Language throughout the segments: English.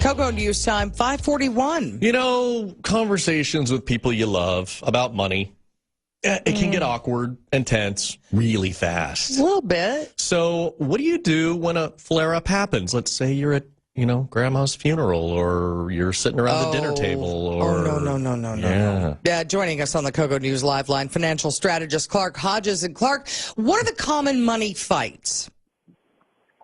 Coco News Time, 541. You know, conversations with people you love about money, it can get awkward and tense really fast. A little bit. So what do you do when a flare-up happens? Let's say you're at, grandma's funeral, or you're sitting around the dinner table. Or, No. Yeah, joining us on the Coco News Live Line, financial strategist Clark Hodges. And Clark, what are the common money fights?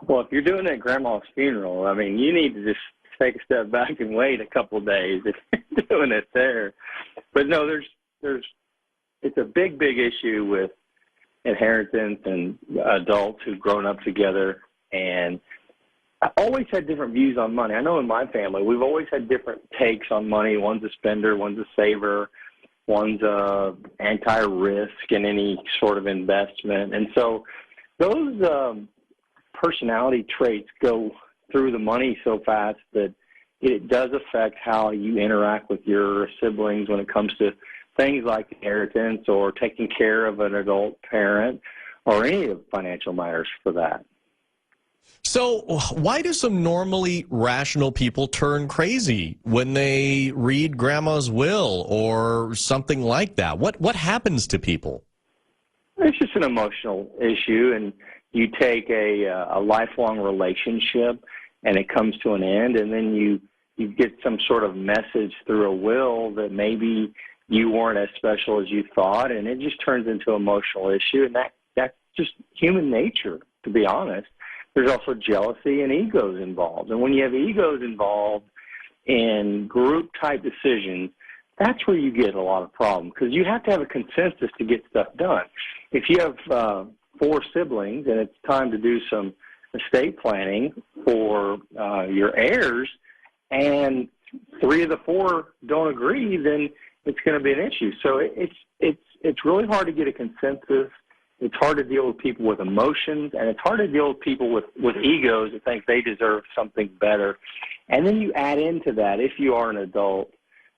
Well, if you're doing it at grandma's funeral, I mean, you need to just take a step back and wait a couple of days if you're doing it there. But no, it's a big issue with inheritance and adults who've grown up together. And I always had different views on money. I know in my family, we've always had different takes on money. One's a spender, one's a saver, one's anti-risk in any sort of investment. And so those personality traits go through the money so fast that it does affect how you interact with your siblings when it comes to things like inheritance or taking care of an adult parent or any of financial matters for that. So why do some normally rational people turn crazy when they read grandma's will or something like that? What happens to people? It's just an emotional issue, and you take a lifelong relationship and it comes to an end, and then you get some sort of message through a will that maybe you weren't as special as you thought, and it just turns into an emotional issue, and that's just human nature, to be honest. There's also jealousy and egos involved, and when you have egos involved in group-type decisions, that's where you get a lot of problems, because you have to have a consensus to get stuff done. If you have 4 siblings and it's time to do some estate planning for your heirs, and 3 of the 4 don't agree, then it's going to be an issue. So it's really hard to get a consensus. It's hard to deal with people with emotions, and it's hard to deal with people with egos that think they deserve something better. And then you add into that, if you are an adult,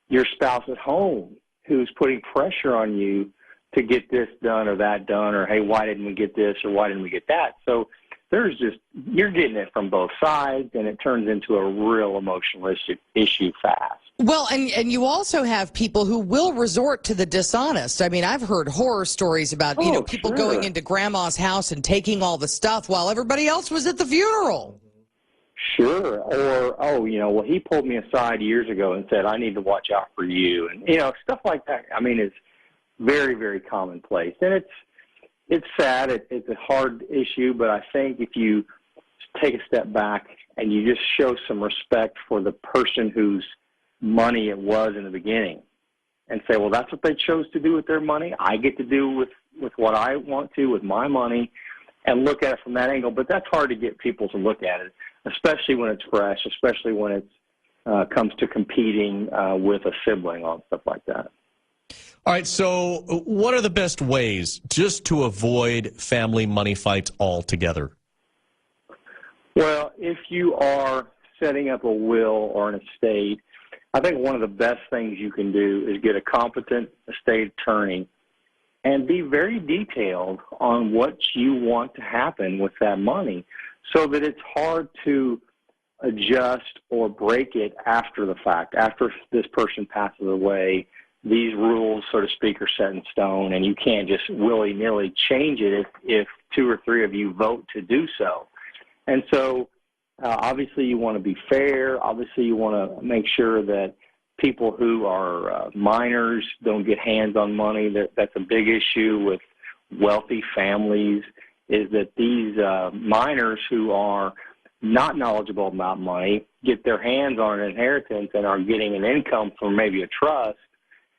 your spouse at home who's putting pressure on you to get this done or that done, or, hey, why didn't we get this or why didn't we get that? So you're getting it from both sides, and it turns into a real emotional issue fast. Well, and you also have people who will resort to the dishonest. I mean, I've heard horror stories about, people going into grandma's house and taking all the stuff while everybody else was at the funeral. Sure. Or, he pulled me aside years ago and said, I need to watch out for you. And, stuff like that, I mean, it's very, very commonplace. And it's sad. It's a hard issue, but I think if you take a step back and you just show some respect for the person whose money it was in the beginning and say, well, that's what they chose to do with their money. I get to do with what I want to with my money, and look at it from that angle. But that's hard to get people to look at it, especially when it's fresh, especially when it comes to competing with a sibling on stuff like that. All right, so what are the best ways just to avoid family money fights altogether? Well, if you are setting up a will or an estate, I think one of the best things you can do is get a competent estate attorney and be very detailed on what you want to happen with that money, so that it's hard to adjust or break it after the fact. After this person passes away, these rules, so to speak, are set in stone, and you can't just willy-nilly change it if 2 or 3 of you vote to do so. And so obviously you want to be fair. Obviously you want to make sure that people who are minors don't get hands on money. That's a big issue with wealthy families, is that these minors who are not knowledgeable about money get their hands on an inheritance and are getting an income from maybe a trust,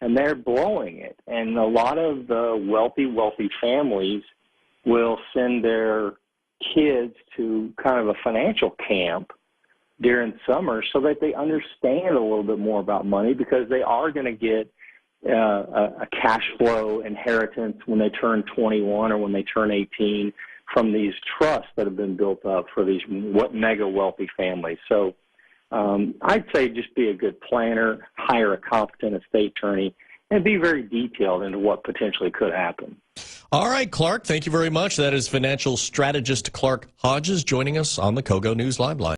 and they're blowing it. And a lot of wealthy families will send their kids to kind of a financial camp during summer so that they understand a little bit more about money, because they are going to get a cash flow inheritance when they turn 21 or when they turn 18 from these trusts that have been built up for these mega wealthy families. So I'd say just be a good planner, hire a competent estate attorney, and be very detailed into what potentially could happen. All right, Clark, thank you very much. That is financial strategist Clark Hodges joining us on the Coco News Live Line.